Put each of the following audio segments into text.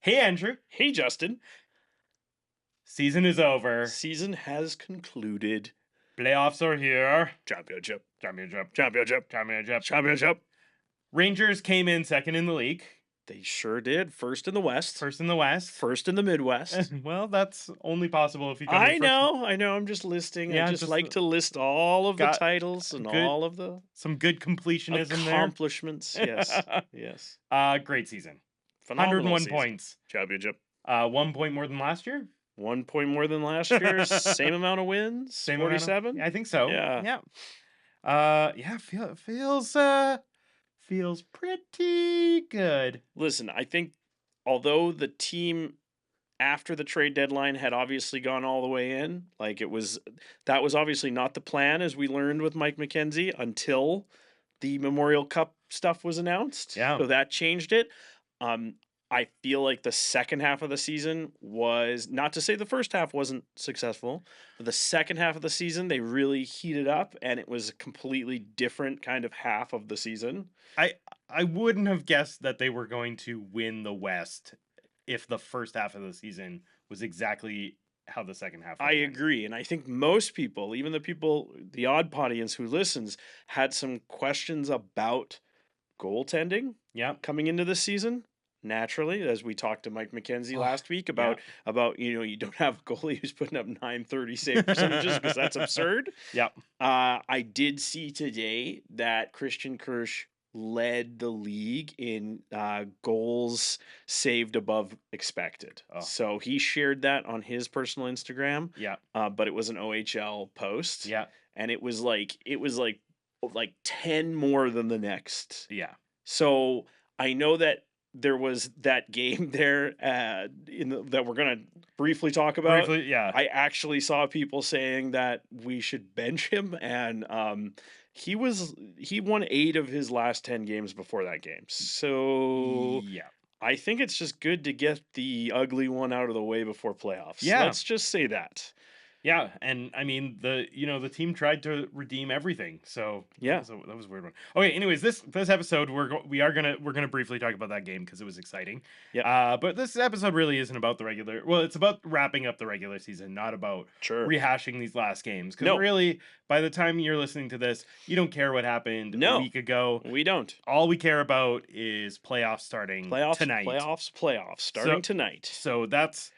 Hey, Andrew. Hey, Justin. Season is over. Season has concluded. Playoffs are here. Championship. Championship. Championship. Championship. Championship. Rangers came in second in the league. They sure did. First in the West. First in the West. First in the Midwest. Well, that's only possible if you come I in know. I'm just listing. Yeah, I just just like to list all of the got titles and good all of the some good completionism there. accomplishments. Yes. Yes. Great season. Phenomenal 101 season. points. Championship. 1 point more than last year. 1 point more than last year. Same amount of wins. Same 47. I think so. Yeah. Yeah. Feels pretty good. Listen, I think although the team after the trade deadline had obviously gone all the way in, that was obviously not the plan, as we learned with Mike McKenzie, until the Memorial Cup stuff was announced. Yeah. So that changed it. I feel like the second half of the season was, not to say the first half wasn't successful, but the second half of the season, they really heated up, and it was a completely different kind of half of the season. I wouldn't have guessed that they were going to win the West if the first half of the season was exactly how the second half I agree. And I think most people, even the AudPod audience who listens, had some questions about goaltending coming into this season. Naturally, as we talked to Mike McKenzie last week about you don't have a goalie who's putting up .930 save percentages because that's absurd. Yep. I did see today that Christian Kirsch led the league in goals saved above expected. So he shared that on his personal Instagram. Yeah. But it was an OHL post. Yeah. And it was like 10 more than the next. Yeah. So I know that there was that game there that we're going to briefly talk about. Briefly, yeah. I actually saw people saying that we should bench him, and he won 8 of his last 10 games before that game. So yeah, I think it's just good to get the ugly one out of the way before playoffs. Yeah. Let's just say that. Yeah, and I mean the team tried to redeem everything, so yeah, that was a weird one. Okay, anyways, this episode we're gonna briefly talk about that game because it was exciting. Yeah. But this episode really isn't about the regular. Well, it's about wrapping up the regular season, not about rehashing these last games. Because really, by the time you're listening to this, you don't care what happened a week ago. We don't. All we care about is playoffs starting tonight. Playoffs starting tonight. So that's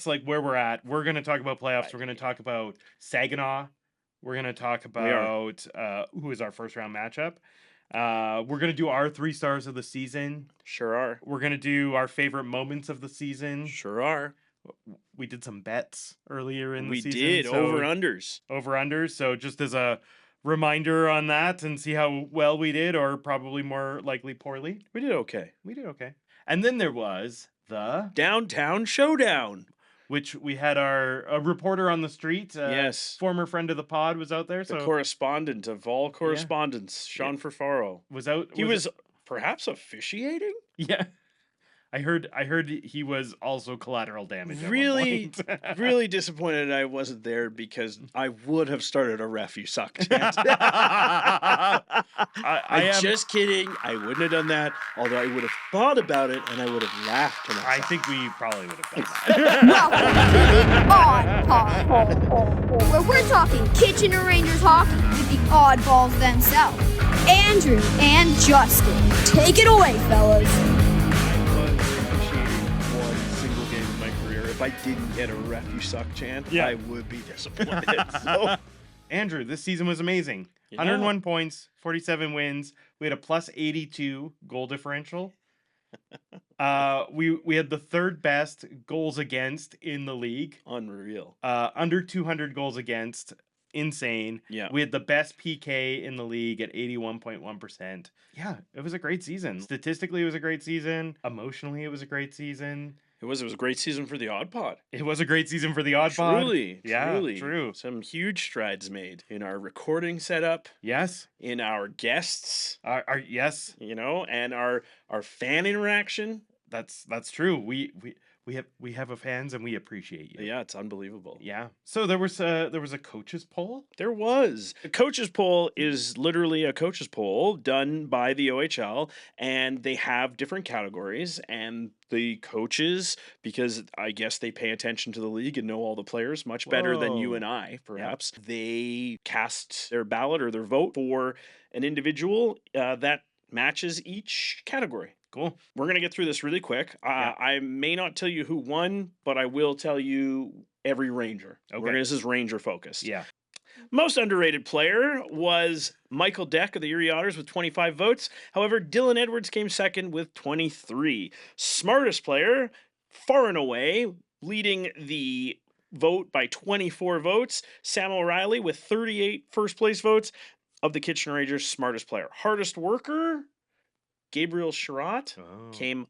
like where we're at. We're going to talk about playoffs. Right. We're going to talk about Saginaw. We're going to talk about who is our first round matchup. We're going to do our 3 stars of the season. Sure are. We're going to do our favorite moments of the season. Sure are. We did some bets earlier in the season. We did. Over-unders. Over-unders. So just as a reminder on that and see how well we did, or probably more likely poorly. We did okay. And then there was the Downtown Showdown, which we had a reporter on the street. Yes. Former friend of the pod was out there. The correspondent of all correspondents, Sean Ferfaro, was out. He was perhaps officiating? Yeah. I heard he was also collateral damage. Really, really disappointed I wasn't there because I would have started a ref you suck chant. I'm just kidding. I wouldn't have done that. Although I would have thought about it and I would have laughed to myself. I think we probably would have done that. Welcome to OudPod, where we're talking Kitchener-Rangers hockey with the oddballs themselves, Andrew and Justin. Take it away, fellas. If I didn't get a ref you suck chant, I would be disappointed. So. Andrew, this season was amazing. 101 points, 47 wins. We had a plus 82 goal differential. We had the 3rd best goals against in the league. Unreal. Under 200 goals against. Insane. Yeah. We had the best PK in the league at 81.1%. Yeah, it was a great season. Statistically, it was a great season. Emotionally, it was a great season. It was a great season for the AudPod. It was a great season for the AudPod. Truly. True. Some huge strides made in our recording setup. Yes. In our guests. Yes. And our fan interaction. That's true. We have a fans and we appreciate you. Yeah, it's unbelievable. Yeah. So there was a coaches poll. There was. A coaches poll is literally a coaches poll done by the OHL, and they have different categories. And the coaches, because I guess they pay attention to the league and know all the players much better than you and I, perhaps, they cast their ballot or their vote for an individual that matches each category. Cool. We're going to get through this really quick. I may not tell you who won, but I will tell you every Ranger. Okay. This is Ranger focused. Yeah. Most underrated player was Michael Deck of the Erie Otters with 25 votes. However, Dylan Edwards came second with 23. Smartest player, far and away, leading the vote by 24 votes, Sam O'Reilly with 38 first place votes of the Kitchener Rangers' smartest player. Hardest worker, Gabriel Chiarot came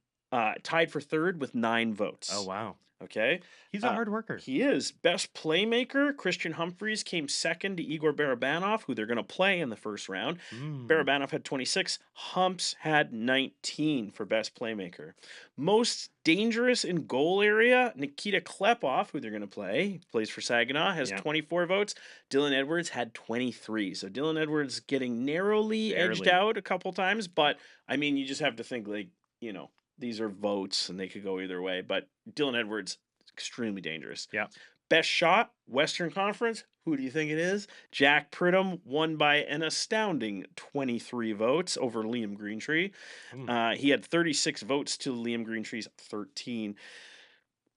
tied for third with 9 votes. Oh, wow. Okay. He's a hard worker. He is. Best playmaker, Christian Humphreys came second to Igor Barabanov, who they're going to play in the first round. Barabanov had 26. Humps had 19 for best playmaker. Most dangerous in goal area, Nikita Klepov, who they're going to play, plays for Saginaw, has 24 votes. Dylan Edwards had 23. So Dylan Edwards getting narrowly edged out a couple times. But, I mean, you just have to think, like, you know, these are votes and they could go either way, but Dylan Edwards, extremely dangerous. Yeah. Best shot, Western Conference. Who do you think it is? Jack Pridham won by an astounding 23 votes over Liam Greentree. He had 36 votes to Liam Greentree's 13.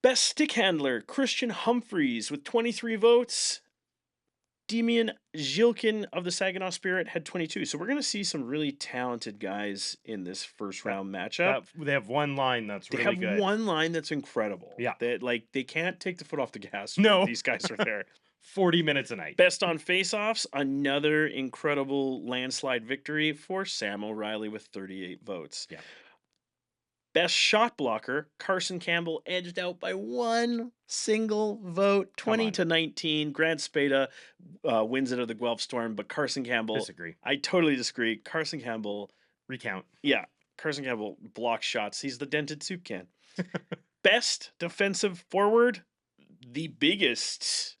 Best stick handler, Christian Humphreys with 23 votes. Demian Zhilkin of the Saginaw Spirit had 22. So we're going to see some really talented guys in this first round matchup. They have one line that's really good. They have one line that's incredible. Yeah. They can't take the foot off the gas. No. These guys are there. 40 minutes a night. Best on faceoffs, another incredible landslide victory for Sam O'Reilly with 38 votes. Yeah. Best shot blocker, Carson Campbell edged out by one single vote, 20-19. Grant Spada wins it of the Guelph Storm, but Carson Campbell... Disagree. I totally disagree. Carson Campbell... Recount. Yeah. Carson Campbell blocks shots. He's the dented soup can. Best defensive forward, the biggest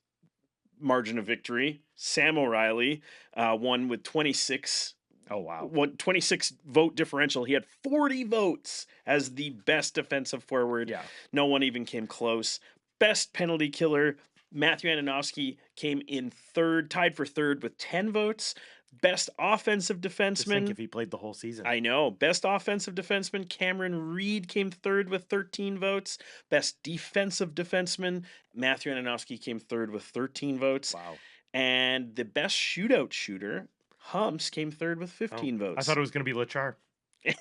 margin of victory, Sam O'Reilly won with 26. Oh, wow. 26 vote differential. He had 40 votes as the best defensive forward. Yeah. No one even came close. Best penalty killer, Matthew Andonovski came in third, tied for third with 10 votes. Best offensive defenseman. Just think if he played the whole season. I know. Best offensive defenseman, Cameron Reid came third with 13 votes. Best defensive defenseman, Matthew Andonovski came third with 13 votes. Wow. And the best shootout shooter, Humps, came third with 15 votes. I thought it was going to be Lachar.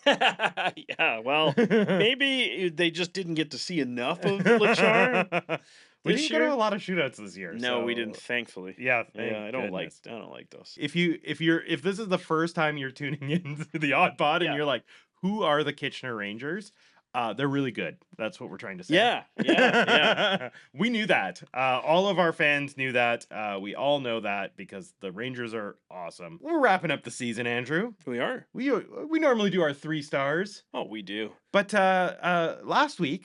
Yeah, well, maybe they just didn't get to see enough of Lachar. We didn't go to a lot of shootouts this year. No, we didn't, thankfully. Yeah, I don't like those. If this is the first time you're tuning into the OudPod and you're like, who are the Kitchener Rangers? They're really good. That's what we're trying to say. Yeah. We knew that. All of our fans knew that. We all know that because the Rangers are awesome. We're wrapping up the season, Andrew. We are. We normally do our 3 stars. Oh, we do. But last week,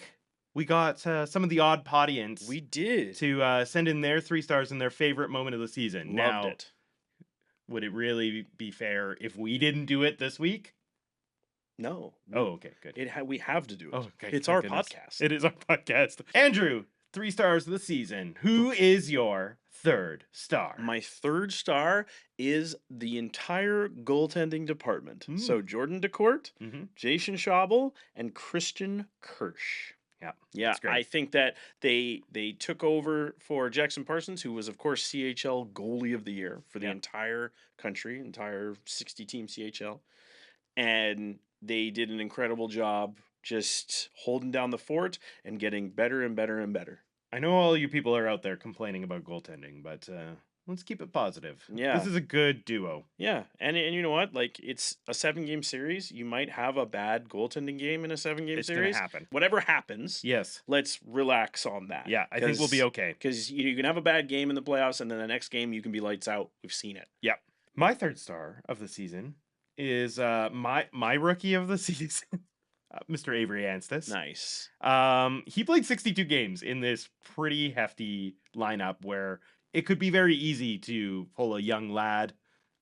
we got some of the OudPodians. We did. To send in their 3 stars and their favorite moment of the season. Loved it. Would it really be fair if we didn't do it this week? No. Oh, okay, good. We have to do it. Oh, okay. It's our podcast. It is our podcast. Andrew, 3 stars of the season. Who is your 3rd star? My 3rd star is the entire goaltending department. So Jordan DeCourt, Jason Schabel, and Christian Kirsch. Yeah, I think that they took over for Jackson Parsons, who was, of course, CHL goalie of the year for the entire country, entire 60-team CHL. And they did an incredible job just holding down the fort and getting better and better and better. I know all you people are out there complaining about goaltending, but let's keep it positive. Yeah. This is a good duo. Yeah, and you know what? Like, it's a 7-game series. You might have a bad goaltending game in a 7-game series. It's going to happen. Whatever happens, yes, let's relax on that. Yeah, I think we'll be okay. Because you can have a bad game in the playoffs, and then the next game you can be lights out. We've seen it. Yeah. My 3rd star of the season is my rookie of the season. Mr. Avery Anstis. Nice. He played 62 games in this pretty hefty lineup where it could be very easy to pull a young lad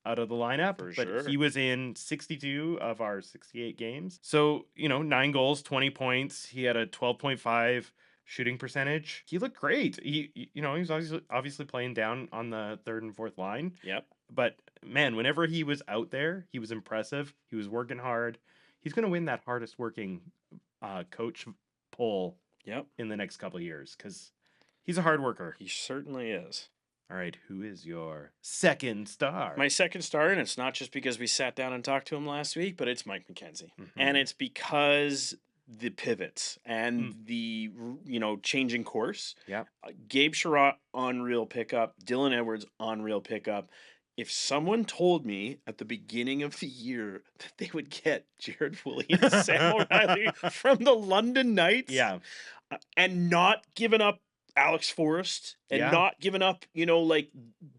out of the lineup, but he was in 62 of our 68 games. So, 9 goals, 20 points. He had a 12.5 shooting percentage. He looked great. He was obviously playing down on the third and fourth line. Yep. But man, whenever he was out there, he was impressive. He was working hard. He's going to win that hardest working coach poll in the next couple of years because he's a hard worker. He certainly is. All right, who is your second star? My second star, and it's not just because we sat down and talked to him last week, but it's Mike McKenzie. Mm-hmm. And it's because the pivots and the, changing course. Yeah. Gabe Chiarot, unreal pickup. Dylan Edwards, unreal pickup. If someone told me at the beginning of the year that they would get Jared Williams, Sam O'Reilly from the London Knights, and not giving up Alex Forrest and not giving up,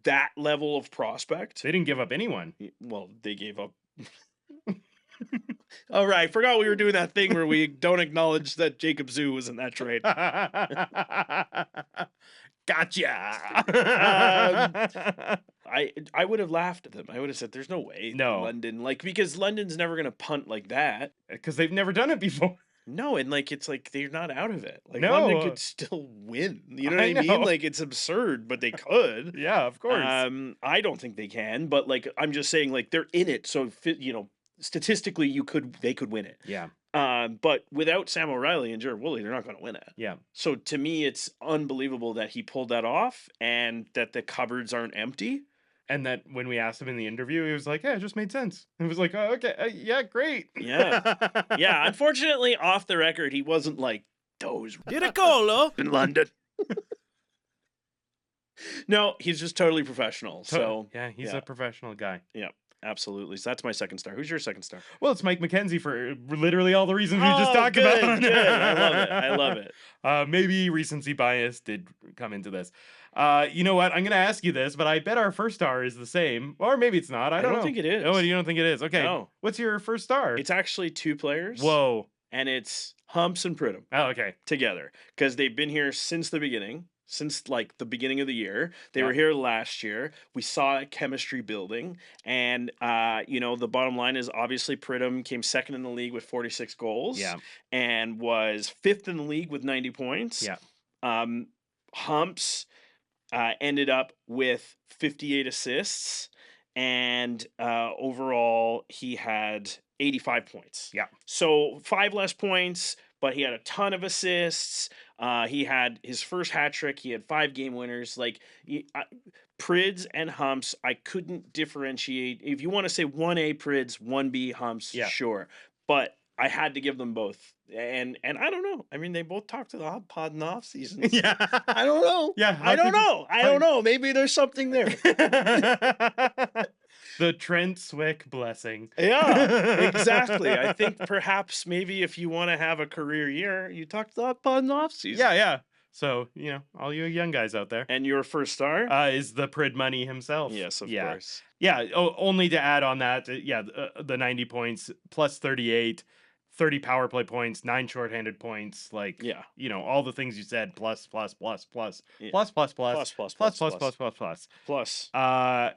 that level of prospect. They didn't give up anyone. Well, they gave up. All right, I forgot we were doing that thing where we don't acknowledge that Jacob Zoo was in that trade. Gotcha. I would have laughed at them. I would have said, "There's no way." No, London, because London's never going to punt like that because they've never done it before. No, and it's like they're not out of it. London could still win. You know what I mean? It's absurd, but they could. Yeah, of course. I don't think they can, but I'm just saying, they're in it. So statistically, they could win it. Yeah. But without Sam O'Reilly and Jared Woolley, they're not going to win it. Yeah. So to me, it's unbelievable that he pulled that off and that the cupboards aren't empty. And that when we asked him in the interview, he was like, "Yeah, it just made sense." It was like, "Oh, okay, yeah, great." Yeah, yeah. Unfortunately, off the record, he wasn't like those. Did a colo in London. No, he's just totally professional. So yeah, he's a professional guy. Yeah, absolutely. So that's my second star. Who's your second star? Well, it's Mike McKenzie for literally all the reasons we just talked about. Good. I love it. Maybe recency bias did come into this. You know what? I'm going to ask you this, but I bet our first star is the same. Or maybe it's not. I don't know. think it is. Oh, you don't think it is? Okay. No. What's your first star? It's actually 2 players. Whoa. And it's Humps and Pridham. Oh, okay. Together. Because they've been here since the beginning. Since the beginning of the year. They were here last year. We saw chemistry building. And, the bottom line is obviously Pridham came second in the league with 46 goals. Yeah. And was 5th in the league with 90 points. Yeah. Humps ended up with 58 assists. And overall, he had 85 points. Yeah. So 5 less points, but he had a ton of assists. He had his first hat trick. He had 5 game winners. Prids and Humps, I couldn't differentiate. If you want to say 1A Prids, 1B Humps, sure. But I had to give them both. And I don't know. I mean, they both talked to the AudPod in the off season. Yeah. I don't know. Yeah. I don't know. Maybe there's something there. The Trent Swick blessing. Yeah, exactly. I think perhaps maybe if you want to have a career year, you talk to the AudPod in the off season. Yeah. So, all you young guys out there. And your first star? Is the Prid Money himself. Yes, of course. Yeah, only to add on that, the 90 points, plus 38, 30 power play points, 9 shorthanded points, all the things you said, plus.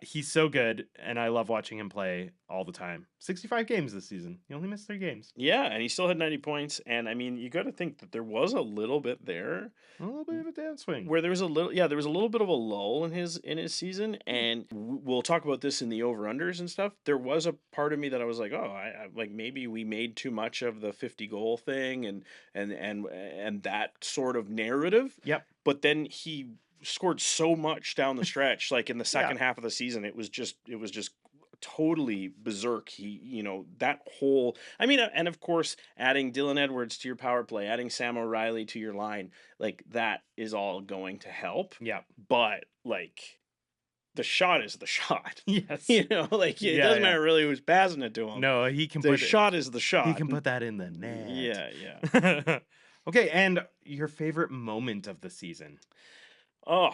He's so good, and I love watching him play all the time. 65 games this season. He only missed 3 games. Yeah, and he still had 90 points, and I mean, you got to think that there was a little bit there. A little bit of a downswing. Where there was a little bit of a lull in his season, and we'll talk about this in the over-unders and stuff. There was a part of me that I was like, oh, I maybe we made too much of the 50 goal thing and that sort of narrative. Yep. But then he scored so much down the stretch, in the second half of the season, it was just totally berserk. That whole, and of course, adding Dylan Edwards to your power play, adding Sam O'Reilly to your line, that is all going to help. Yeah. But the shot is the shot. Yes. It doesn't matter really who's passing it to him. No, he can the shot is the shot. He can put that in the net. Yeah. Okay, and your favorite moment of the season? Oh,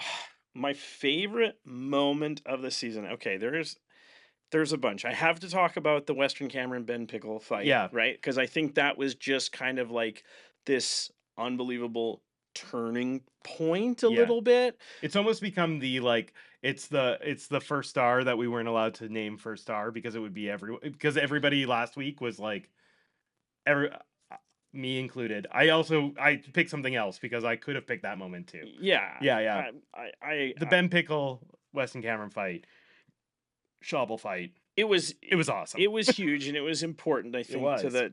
my favorite moment of the season. Okay, There's a bunch. I have to talk about the Western Cameron Ben Pickle fight, right? Because I think that was just kind of like this unbelievable turning point a little bit. It's almost become the like it's the first star that we weren't allowed to name first star because it would be because everybody last week was like me included. I picked something else because I could have picked that moment too. Yeah. The Ben Pickle Weston Cameron fight. Schauble fight. It was awesome. It was huge and it was important, I think,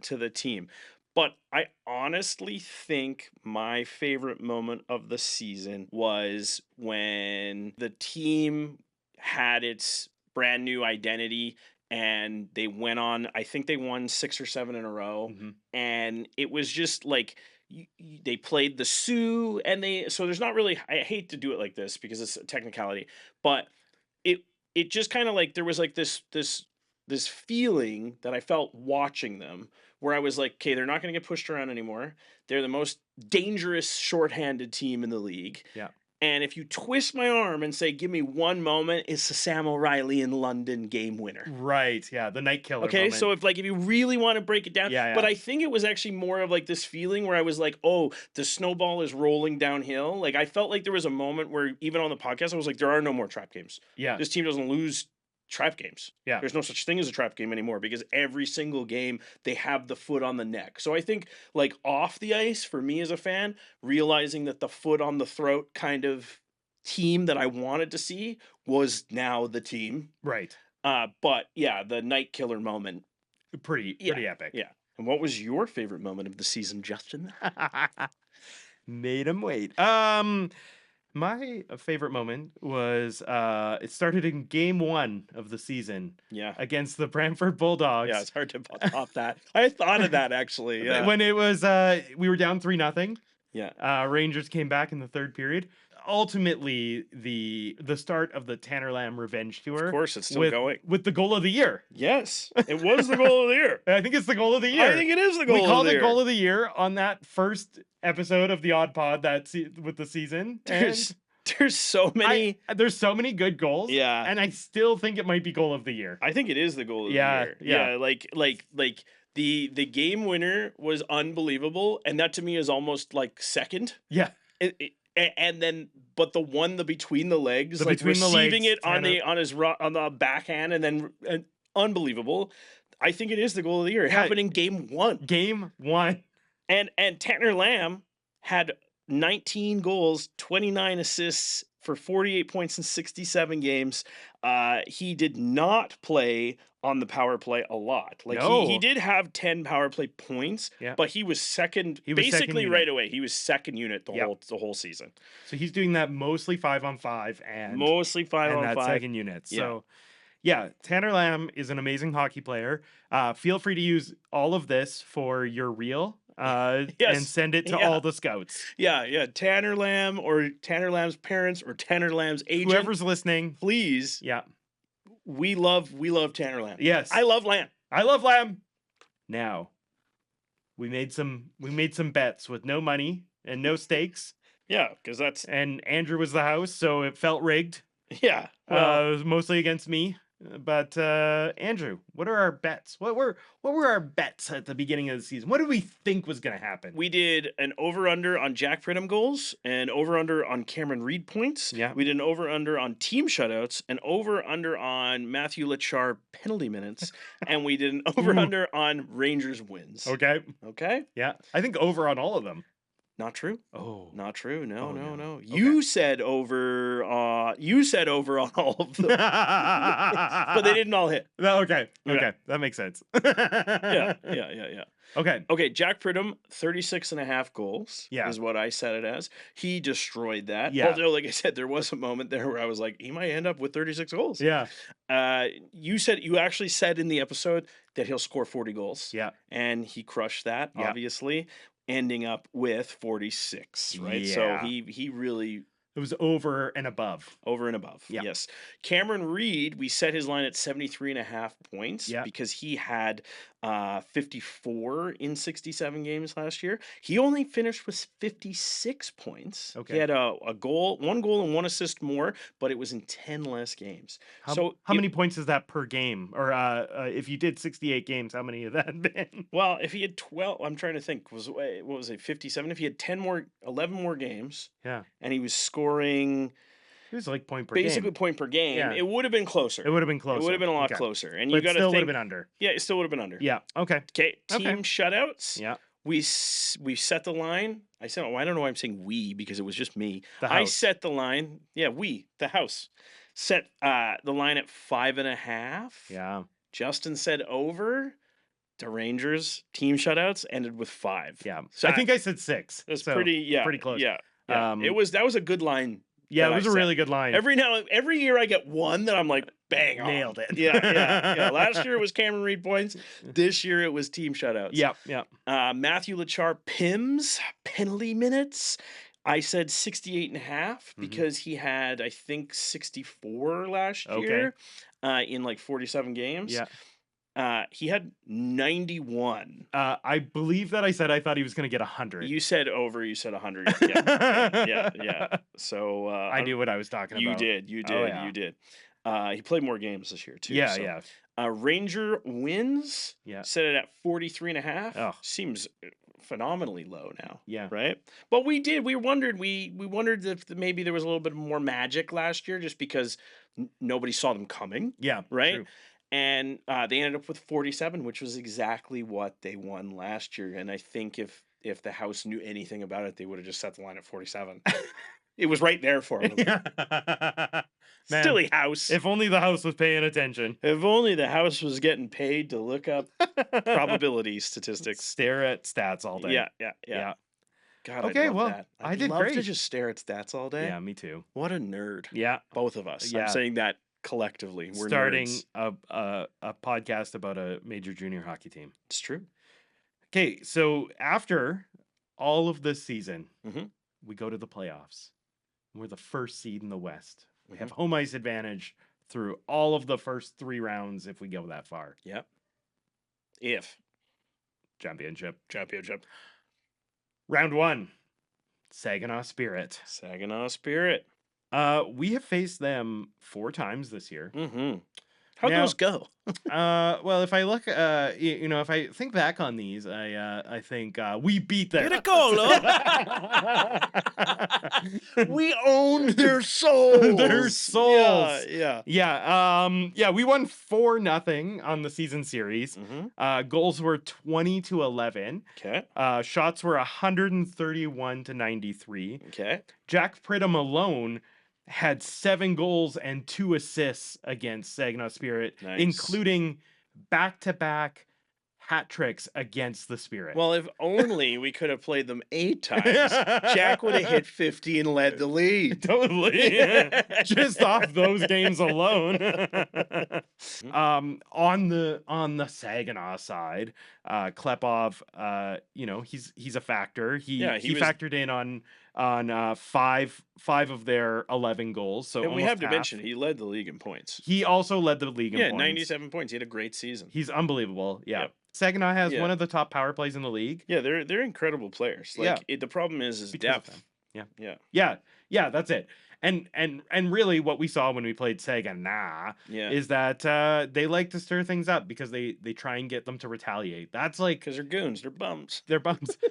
to the team. But I honestly think my favorite moment of the season was when the team had its brand new identity and they went on, I think they won 6 or 7 in a row. And it was just like they played the Sioux and so there's not really, I hate to do it like this because it's a technicality, but it just kind of like there was like this feeling that I felt watching them where I was like, okay, they're not going to get pushed around anymore. They're the most dangerous shorthanded team in the league. Yeah. And if you twist my arm and say, give me one moment, it's the Sam O'Reilly in London game winner. Right. Yeah. The night killer. Okay. Moment. So if you really want to break it down, but I think it was actually more of like this feeling where I was like, oh, the snowball is rolling downhill. Like I felt like there was a moment where even on the podcast, I was like, there are no more trap games. Yeah. This team doesn't lose trap games. Yeah. There's no such thing as a trap game anymore because every single game they have the foot on the neck. So I think like off the ice for me as a fan, realizing that the foot on the throat kind of team that I wanted to see was now the team. Right. But yeah, the night killer moment. Pretty epic. Yeah. And what was your favorite moment of the season, Justin? Made him wait. My favorite moment was it started in game 1 of the season. Yeah. Against the Brantford Bulldogs. Yeah, it's hard to top that. I thought of that actually. Yeah. When it was we were down 3-0. Yeah. Rangers came back in the third period. Ultimately, the start of the Tanner Lamb revenge tour. Of course, it's still going. With the goal of the year. Yes, it was the goal of the year. I think it's the goal of the year. I think it is the goal of the year. We called it goal of the year on that first episode of the AudPod with the season. There's so many. There's so many good goals. Yeah. And I still think it might be goal of the year. I think it is the goal of the year. Yeah. Like the game winner was unbelievable, and that to me is almost like second. Yeah. And then, but the one between the legs, like between receiving the legs, it on the backhand, and then unbelievable. I think it is the goal of the year. It happened in game 1. Game 1. And Tanner Lamb had 19 goals, 29 assists for 48 points in 67 games. He did not play on the power play a lot. Like he did have 10 power play points, but he was second. Basically right away. He was second unit the whole season. So he's doing that mostly 5-on-5 and mostly 5-on-5 that second unit. So yeah, Tanner Lamb is an amazing hockey player. Feel free to use all of this for your reel. And send it to all the scouts. Yeah. Tanner Lamb or Tanner Lamb's parents or Tanner Lamb's agent. Whoever's listening, please. Yeah. We love Tanner Lamb. Yes. I love Lamb. I love Lamb. Now, we made some bets with no money and no stakes. Yeah, because and Andrew was the house, so it felt rigged. Yeah. Well, it was mostly against me. But Andrew, what are our bets? What were our bets at the beginning of the season? What did we think was going to happen? We did an over-under on Jack Pridham goals, an over-under on Cameron Reid points. Yeah. We did an over-under on team shutouts, an over-under on Matthew Lachar penalty minutes, and we did an over-under on Rangers wins. Okay. Yeah. I think over on all of them. Not true. Oh, not true. No. Okay. You said over. You said over on all of them, but they didn't all hit. Okay. That makes sense. Yeah. Okay. Jack Pridham, 36.5 goals. Yeah, is what I said it as. He destroyed that. Yeah. Although, like I said, there was a moment there where I was like, he might end up with 36 goals. Yeah. You actually said in the episode that he'll score 40 goals. Yeah. And he crushed that. Yeah. Obviously. Ending up with 46, right? Yeah. So he really It was over and above. Over and above. Yep. Yes. Cameron Reid, we set his line at 73.5 points because he had 54 in 67 games last year. He only finished with 56 points. Okay. He had one goal and 1 assist more, but it was in 10 less games. How many points is that per game? Or if you did 68 games, how many of that been? Well, if he had 12, I'm trying to think, what was it, 57? If he had 11 more games, and he was scoring, it was like point per basically game. point per game, it would have been closer. It would have been closer. It would have been a lot closer. And but you got to still think, would have been under. Yeah, it still would have been under. Yeah. Okay. Okay. Team shutouts. Yeah. We set the line. I don't know why I'm saying we, because it was just me. I set the line. Yeah, the house set the line at 5.5. Yeah. Justin said over. The Rangers team shutouts ended with 5. Yeah. So I think I said 6. That's pretty close. Yeah. That was a good line. Yeah, it was a really good line. Every year I get one that I'm like, bang, nailed it. Yeah. Last year it was Cameron Reid points. This year it was team shutouts. Yeah. Matthew Lachar Pims penalty minutes. I said 68.5 because he had, I think, 64 last year in like 47 games. Yeah. He had 91. I believe that I said I thought he was going to get 100. You said over. You said 100. Yeah. So I knew what I was talking about. You did. He played more games this year too. Yeah. Ranger wins. Yeah. Set it at 43.5. Oh. Seems phenomenally low now. Yeah. Right. But we wondered if maybe there was a little bit more magic last year, just because nobody saw them coming. Yeah. Right. True. And they ended up with 47, which was exactly what they won last year. And I think if the house knew anything about it, they would have just set the line at 47. It was right there for them. Man, silly house. If only the house was paying attention. If only the house was getting paid to look up probability statistics. Stare at stats all day. Yeah. God, okay, I'd love well, that. I did love great. to just stare at stats all day. Yeah, me too. What a nerd. Yeah. Both of us. Yeah. I'm saying that collectively. We're starting nerds. a podcast about a major junior hockey team. It's true. Okay, so after all of this season, we go to the playoffs. We're the first seed in the West. We have home ice advantage through all of the first 3 rounds if we go that far. Yep. If. Championship. Round 1. Saginaw Spirit. We have faced them 4 times this year. How'd those go? Well, if I look, if I think back on these, I think we beat them. We owned their souls. Yeah. We won 4-0 on the season series. Goals were 20-11. Okay. Shots were 131-93. Okay. Jack Pridham alone had 7 goals and 2 assists against Saginaw Spirit, including back-to-back hat tricks against the Spirit. Well, if only we could have played them 8 times, Jack would have hit 50 and led the lead. Totally. Just off those games alone. On the Saginaw side, Klepov, he's a factor. He factored in on 5 of their 11 goals. So and we have to mention he led the league in points. He also led the league in points. 97 points. He had a great season. He's unbelievable. Yeah. Yep. Saginaw has one of the top power plays in the league. Yeah, they're incredible players. The problem is depth. Yeah, that's it. And really what we saw when we played Saginaw is that they like to stir things up because they try and get them to retaliate. That's like because they're goons, they're bums.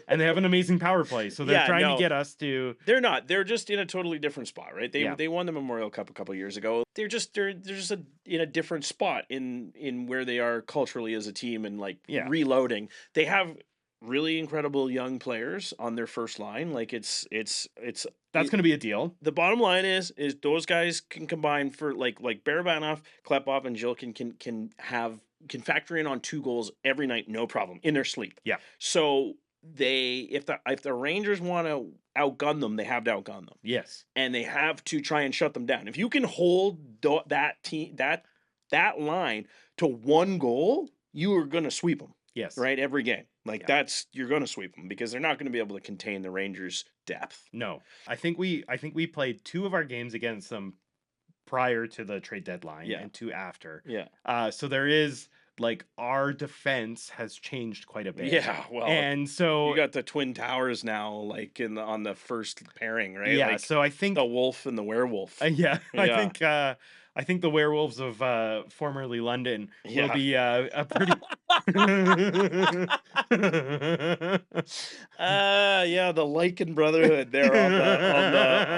And they have an amazing power play. So they're trying to get us to They're not. They're just in a totally different spot, right? They won the Memorial Cup a couple years ago. They're just in a different spot in where they are culturally as a team and reloading. They have really incredible young players on their first line. Like it's that's going to be a deal. The bottom line is those guys can combine for like Barabanov, Klepov, and Jill can factor in on 2 goals every night, no problem, in their sleep. Yeah. So if the Rangers want to outgun them, they have to outgun them. Yes. And they have to try and shut them down. If you can hold that line to 1 goal, you are going to sweep them. Yes. Right? Every game. Like you're going to sweep them because they're not going to be able to contain the Rangers' depth. No. I think we played 2 of our games against them prior to the trade deadline and 2 after. Yeah. So there is like our defense has changed quite a bit. Yeah, well, and so you got the Twin Towers now, like on the first pairing, right? Yeah, like so I think the wolf and the werewolf. Yeah. I think the werewolves of formerly London will be a pretty. The Lycan Brotherhood there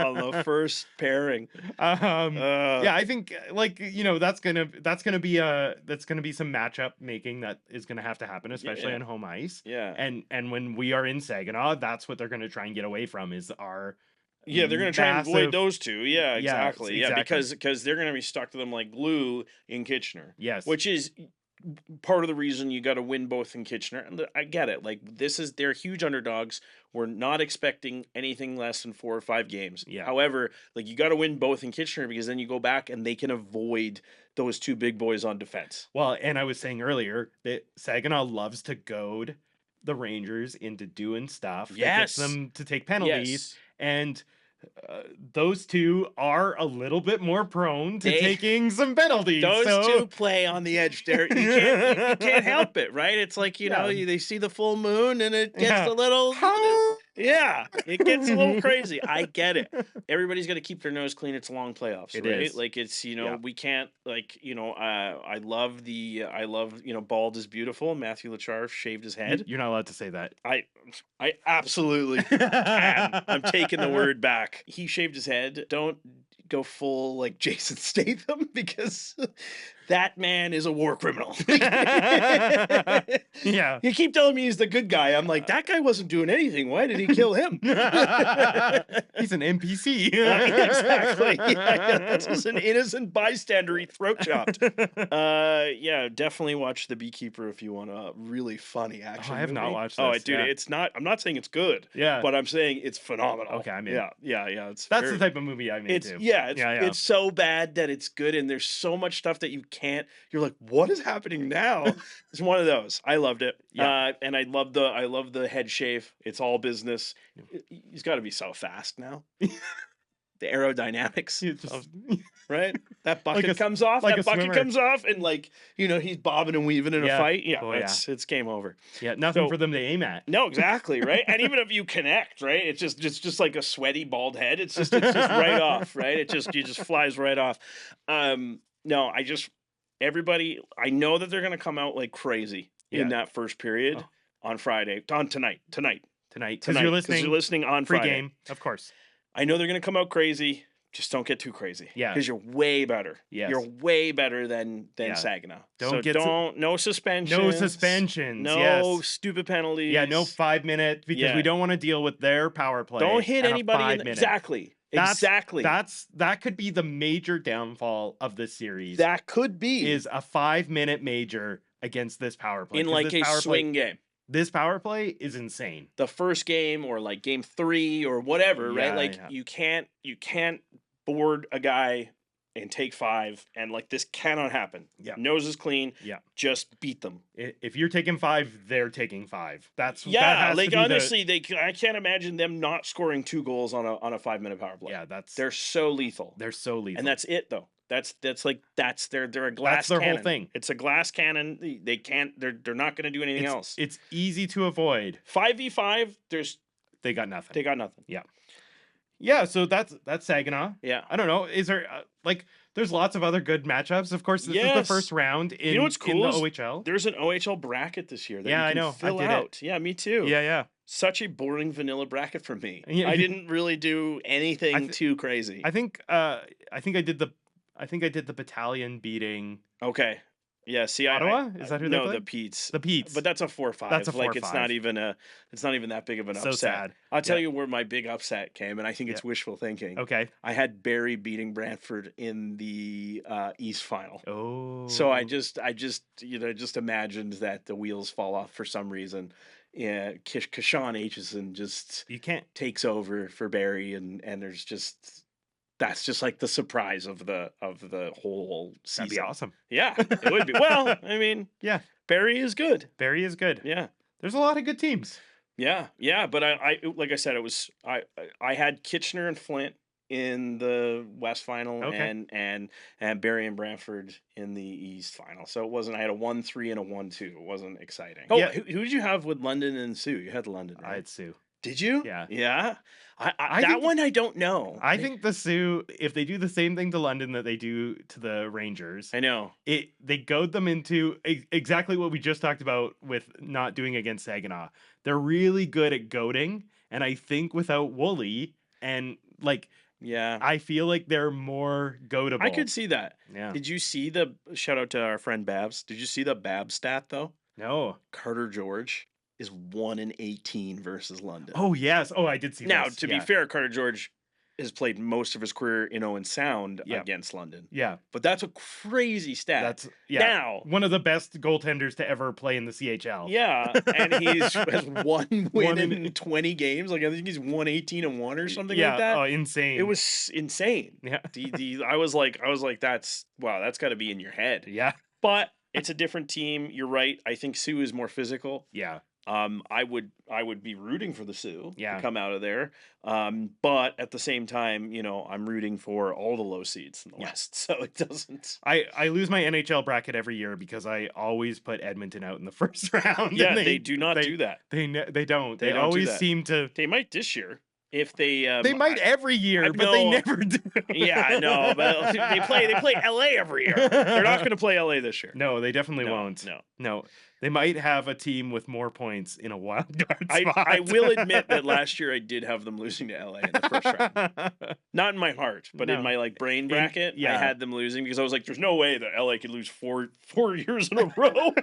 on the first pairing. I think that's gonna be some matchup making that is gonna have to happen, especially on home ice. Yeah, and when we are in Saginaw, that's what they're gonna try and get away from is our. Yeah, they're going to try and avoid those two. Yeah, exactly. Yeah, because they're going to be stuck to them like glue in Kitchener. Yes. Which is part of the reason you got to win both in Kitchener. And I get it. Like, they're huge underdogs. We're not expecting anything less than 4 or 5 games. Yeah. However, like, you got to win both in Kitchener because then you go back and they can avoid those 2 big boys on defense. Well, and I was saying earlier that Saginaw loves to goad the Rangers into doing stuff that gets them to take penalties. And those 2 are a little bit more prone to taking some penalties. Those 2 play on the edge there. You can't help it, right? It's like, they see the full moon and it gets a little... Yeah, it gets a little crazy. I get it. Everybody's got to keep their nose clean. It's long playoffs, right? Is. Like it's we can't I love bald is beautiful. Matthew Lacharf shaved his head. You're not allowed to say that. I absolutely can. I'm taking the word back. He shaved his head. Don't go full like Jason Statham because that man is a war criminal. Yeah. You keep telling me he's the good guy. I'm like, that guy wasn't doing anything. Why did he kill him? He's an NPC. Exactly. Yeah, that's just an innocent bystander he throat chopped. Definitely watch The Beekeeper if you want a really funny action I have movie. not watched this. Dude, it's not. I'm not saying it's good. Yeah. But I'm saying it's phenomenal. Okay, I'm in. Yeah. That's the type of movie I'm into. It's so bad that it's good, and there's so much stuff that you can't. You're like, what is happening now? It's one of those. I loved it. Yeah. And I love the head shave. It's all business. He's got to be so fast now. The aerodynamics, right? That bucket comes off. That bucket comes off, and he's bobbing and weaving in a fight. Yeah, it's game over. Yeah, nothing for them to aim at. No, exactly, right? And even if you connect, right, it's just like a sweaty bald head. It's just right off, right? It just flies right off. No, everybody. I know that they're gonna come out like crazy in that first period on Friday, tonight. Because you're listening on Friday. Pre-game, of course. I know they're going to come out crazy. Just don't get too crazy. Yeah. Because you're way better. Yes. You're way better than Saginaw. No suspensions. No suspensions. No stupid penalties. Yeah, no 5 minute because we don't want to deal with their power play. Don't hit anybody. Exactly. That could be the major downfall of this series. That could be. Is a 5 minute major against this power play. In like a swing game. This power play is insane. The first game or like game 3 or whatever, right? Like you can't board a guy and take 5 and like this cannot happen. Yeah. Nose is clean. Yeah. Just beat them. If you're taking 5, they're taking 5. Honestly, I can't imagine them not scoring 2 goals on a 5 minute power play. Yeah, they're so lethal. And that's it though. They're a glass cannon. Whole thing. It's a glass cannon. They're not going to do anything else. It's easy to avoid. 5v5, they got nothing. Yeah. Yeah, so that's Saginaw. Yeah. I don't know. Is there there's lots of other good matchups. Of course, this is the first round in what's cool in the OHL. There's an OHL bracket this year that you can I know. fill I did out. Yeah, me too. Yeah. Such a boring vanilla bracket for me. Yeah. I didn't really do anything too crazy. I think I did the battalion beating. Okay. Yeah. See, Ottawa? Is that who they No, played? the Petes. The Petes. But that's a 4-5. That's a 4-5. It's not even that big of an So upset. sad. I'll tell you where my big upset came, and I think it's wishful thinking. Okay. I had Barrie beating Brantford in the East final. Oh. So I just imagined that the wheels fall off for some reason. Yeah, Kashawn Aitchison just you can't takes over for Barrie, and there's just that's just like the surprise of the whole season. That'd be awesome. Yeah, it would be. Well, I mean, yeah, Barrie is good. Barrie is good. Yeah, there's a lot of good teams. Yeah, but I like I said, it was I had Kitchener and Flint in the West final, and Barrie and Brantford in the East final. So it wasn't. I had a 1-3 and a 1-2. It wasn't exciting. Oh, yeah. Who did you have with London and Sioux? You had London, right? I had Sioux. Did you? Yeah. Yeah. That one I don't know. I think the Sioux, if they do the same thing to London that they do to the Rangers, I know they goad them into exactly what we just talked about with not doing against Saginaw. They're really good at goading, and I think without Woolley and like. Yeah. I feel like they're more goatable. I could see that. Yeah. Did you see shout out to our friend Babs? Did you see the Babs stat though? No. Carter George is 1-18 versus London. Oh yes. Oh, I did see now, this. To be fair, Carter George has played most of his career in Owen Sound Yeah. against London. Yeah. But that's a crazy stat. That's now one of the best goaltenders to ever play in the CHL. Yeah. And he's has one win in 20 games. Like I think he's 1-18-1 or something like that. Oh, insane. It was insane. Yeah. I was like, that's gotta be in your head. Yeah. But it's a different team. You're right. I think Sioux is more physical. Yeah. I would be rooting for the Sioux to come out of there. But at the same time, I'm rooting for all the low seeds in the West. So it doesn't. I lose my NHL bracket every year because I always put Edmonton out in the first round. Yeah, they do not do that. They don't. They don't always do that. seem to. They might this year. If they might every year, but they never do. Yeah, I know. But they play LA every year. They're not going to play LA this year. No, they definitely won't. No. They might have a team with more points in a wild card spot. I will admit that last year I did have them losing to LA in the first round. Not in my heart, but in my brain bracket, I had them losing because I was like, "There's no way that LA could lose four years in a row."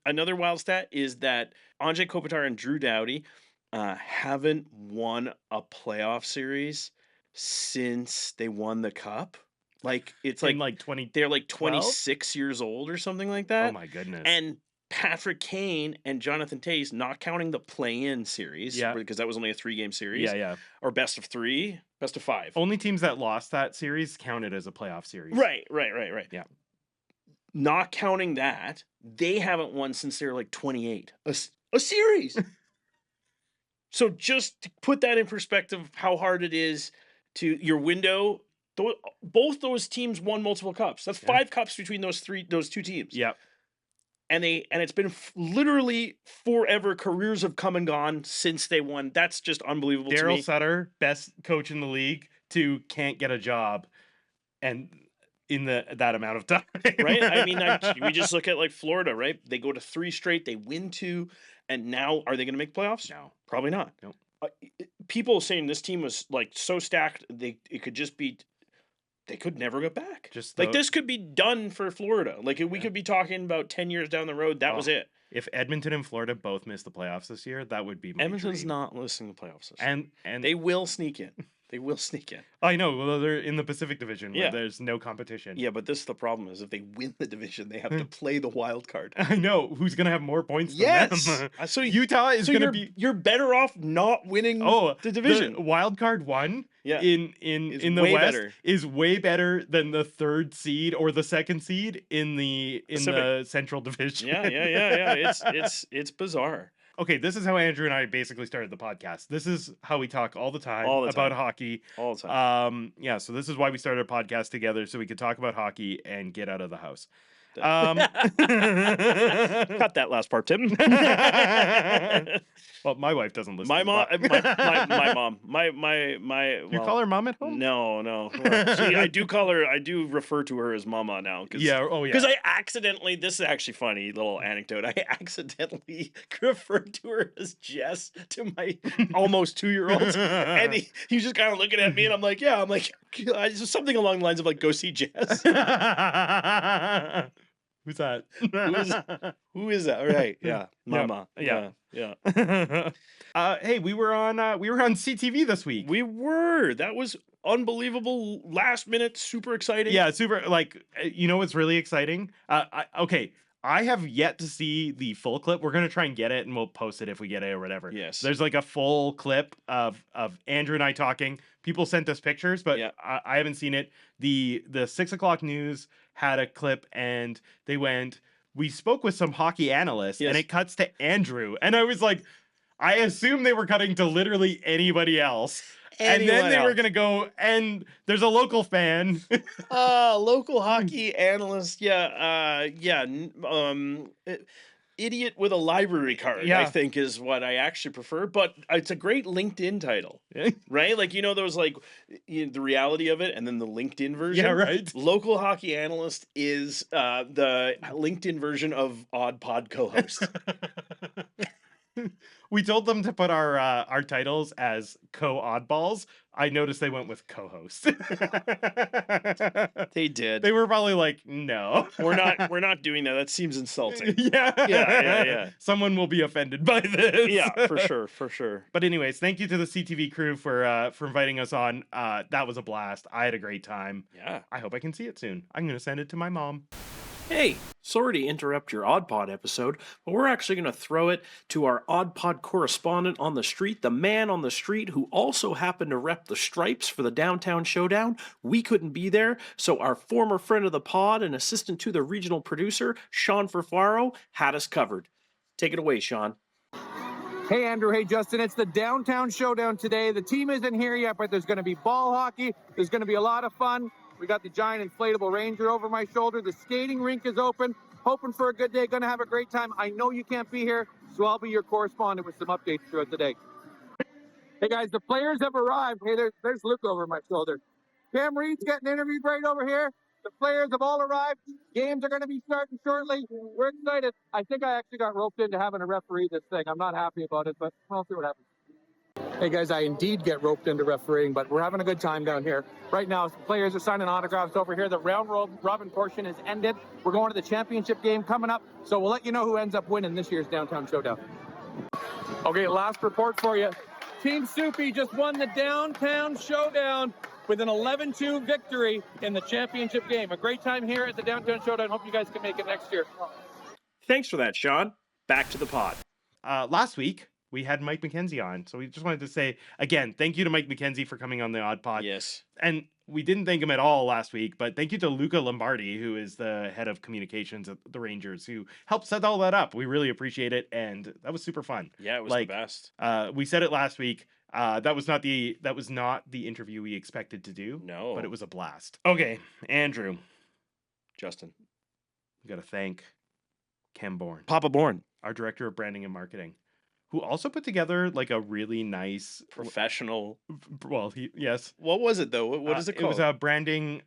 Another wild stat is that Andrzej Kopitar and Drew Doughty haven't won a playoff series since they won the cup. Like it's like 20. They're like 26 years old or something like that. Oh my goodness! And Patrick Kane and Jonathan Toews, not counting the play-in series, because that was only a 3-game series. Yeah. Or best of 3, best of 5. Only teams that lost that series counted as a playoff series. Right. Yeah. Not counting that, they haven't won since they were like 28. A series. So just to put that in perspective, how hard it is to your window. Both those teams won multiple cups. That's 5 cups between those two teams. Yeah. And it's been literally forever. Careers have come and gone since they won. That's just unbelievable to me. Daryl Sutter, best coach in the league, can't get a job, and in that amount of time, right? I mean, we just look at like Florida, right? They go to 3 straight, they win 2, and now are they going to make playoffs? No, probably not. No. People saying this team was like so stacked, it could just be. They could never go back. This could be done for Florida. Like we could be talking about 10 years down the road. That was it. If Edmonton and Florida both miss the playoffs this year, that would be my Edmonton's dream. not listening to playoffs this year. And they will sneak in. They will sneak in. I know. Well, they're in the Pacific Division where there's no competition. Yeah, but this is the problem: is if they win the division, they have to play the wild card. I know. Who's gonna have more points than them? So Utah is gonna be. You're better off not winning the division. The wild card 1 in the way West better. is way better than the 3rd seed or the 2nd seed in the Central Division. Yeah. It's bizarre. Okay, this is how Andrew and I basically started the podcast. This is how we talk all the time about hockey. All the time. So this is why we started a podcast together, so we could talk about hockey and get out of the house. Cut that last part, Tim. Well, my wife doesn't listen. My mom. You call her mom at home? No. See, I do refer to her as mama now. Because I accidentally. This is actually funny little anecdote. I accidentally referred to her as Jess to my almost 2-year-old, and he was just kind of looking at me, and I'm like, just something along the lines of like, go see Jess. Who's that? Who is that? Right. Yeah. Mama. Yeah. Hey, we were on CTV this week. We were. That was unbelievable. Last minute, super exciting. Yeah, super. Like, what's really exciting? I have yet to see the full clip. We're gonna try and get it, and we'll post it if we get it or whatever. Yes. There's like a full clip of Andrew and I talking. People sent us pictures, but I haven't seen it. The 6 o'clock news had a clip, and they went, "We spoke with some hockey analysts," and it cuts to Andrew, and I was like, I assume they were cutting to literally anybody else. And then they were going to go, and there's a local fan. Local hockey analyst. Idiot with a library card, I think, is what I actually prefer. But it's a great LinkedIn title, right? Like, those, like, the reality of it and then the LinkedIn version. Yeah, right. Local hockey analyst is the LinkedIn version of OudPod co-host. We told them to put our titles as co-oddballs. I noticed they went with co-host. They did. They were probably like, no. We're not doing that. That seems insulting. Yeah. Someone will be offended by this. Yeah, for sure. But anyways, thank you to the CTV crew for inviting us on. That was a blast. I had a great time. Yeah. I hope I can see it soon. I'm going to send it to my mom. Hey, sorry to interrupt your OudPod episode, but we're actually going to throw it to our OudPod correspondent on the street, the man on the street who also happened to rep the stripes for the Downtown Showdown. We couldn't be there, so our former friend of the pod and assistant to the regional producer, Sean Ferfaro, had us covered. Take it away, Sean. Hey, Andrew. Hey, Justin. It's the Downtown Showdown today. The team isn't here yet, but there's going to be ball hockey. There's going to be a lot of fun. We got the giant inflatable Ranger over my shoulder. The skating rink is open. Hoping for a good day. Going to have a great time. I know you can't be here, so I'll be your correspondent with some updates throughout the day. Hey, guys, the players have arrived. Hey, there's Luke over my shoulder. Cam Reid's getting interviewed right over here. The players have all arrived. Games are going to be starting shortly. We're excited. I think I actually got roped into having a referee this thing. I'm not happy about it, but we'll see what happens. Hey guys, I indeed get roped into refereeing, but we're having a good time down here. Right now, some players are signing autographs over here. The round robin portion is ended. We're going to the championship game coming up, so we'll let you know who ends up winning this year's Downtown Showdown. Okay, last report for you. Team Soupy just won the Downtown Showdown with an 11-2 victory in the championship game. A great time here at the Downtown Showdown. Hope you guys can make it next year. Thanks for that, Sean. Back to the pod. Last week, we had Mike McKenzie on. So we just wanted to say, again, thank you to Mike McKenzie for coming on the OudPod. Yes. And we didn't thank him at all last week, but thank you to Luca Lombardi, who is the head of communications at the Rangers, who helped set all that up. We really appreciate it, and that was super fun. Yeah, it was the best. We said it last week. That was not the interview we expected to do. No. But it was a blast. Okay, Andrew. Justin. We got to thank Ken Bourne. Papa Bourne. Our director of branding and marketing, who also put together like a really nice professional. Well, yes. What was it though? What is it called? It was a branding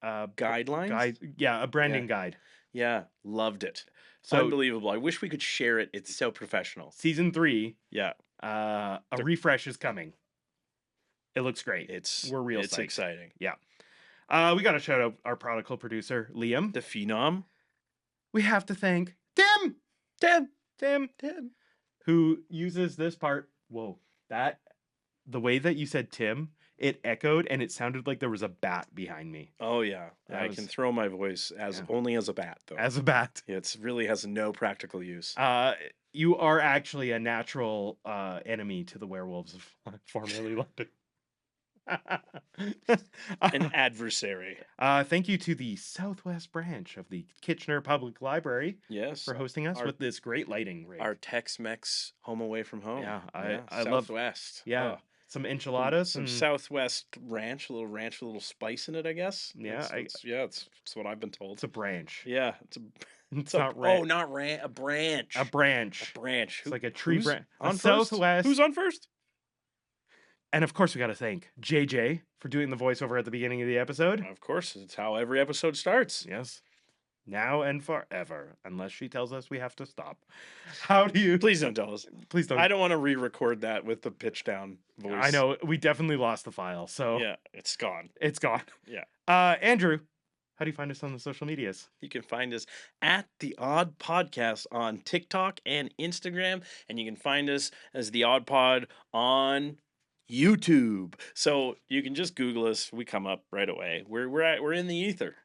guidelines. A branding guide. Yeah, loved it. So unbelievable. I wish we could share it. It's so professional. Season 3. Yeah. A refresh is coming. It looks great. We're real. It's psyched. exciting. Yeah. We got to shout out our prodigal producer, Liam, the phenom. We have to thank Tim, who uses this part. Whoa, the way that you said Tim, it echoed and it sounded like there was a bat behind me. Oh yeah, I can throw my voice only as a bat though. As a bat, it really has no practical use. You are actually a natural enemy to the werewolves of formerly London. An adversary. Thank you to the Southwest branch of the Kitchener Public Library. Yes, for hosting us with this great lighting rig. Our Tex-Mex home away from home. Yeah, I love Southwest. Yeah, some enchiladas, some Southwest ranch, a little spice in it, I guess. Yeah, it's what I've been told. It's a branch. Yeah, it's not ranch. Oh, not ranch. A branch. A branch. A branch. It's like a tree branch. On Southwest. Who's on first? And of course, we got to thank JJ for doing the voiceover at the beginning of the episode. Of course, it's how every episode starts. Yes. Now and forever, unless she tells us we have to stop. How do you? Please don't tell us. Please don't. I don't want to re-record that with the pitch down voice. I know. We definitely lost the file. So yeah, it's gone. It's gone. Yeah. Andrew, how do you find us on the social medias? You can find us at the Odd Podcast on TikTok and Instagram, and you can find us as the Odd Pod on YouTube. So you can just Google us. We come up right away. We're in the ether.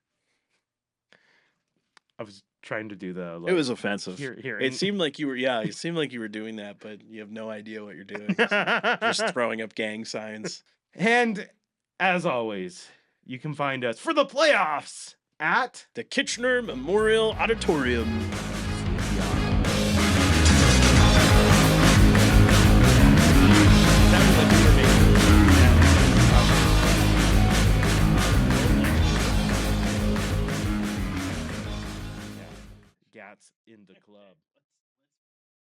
trying to do the. It was offensive. Here, it seemed like you were. Yeah, it seemed like you were doing that, but you have no idea what you're doing. Just throwing up gang signs. And as always, you can find us for the playoffs at the Kitchener Memorial Auditorium. Gats in the club.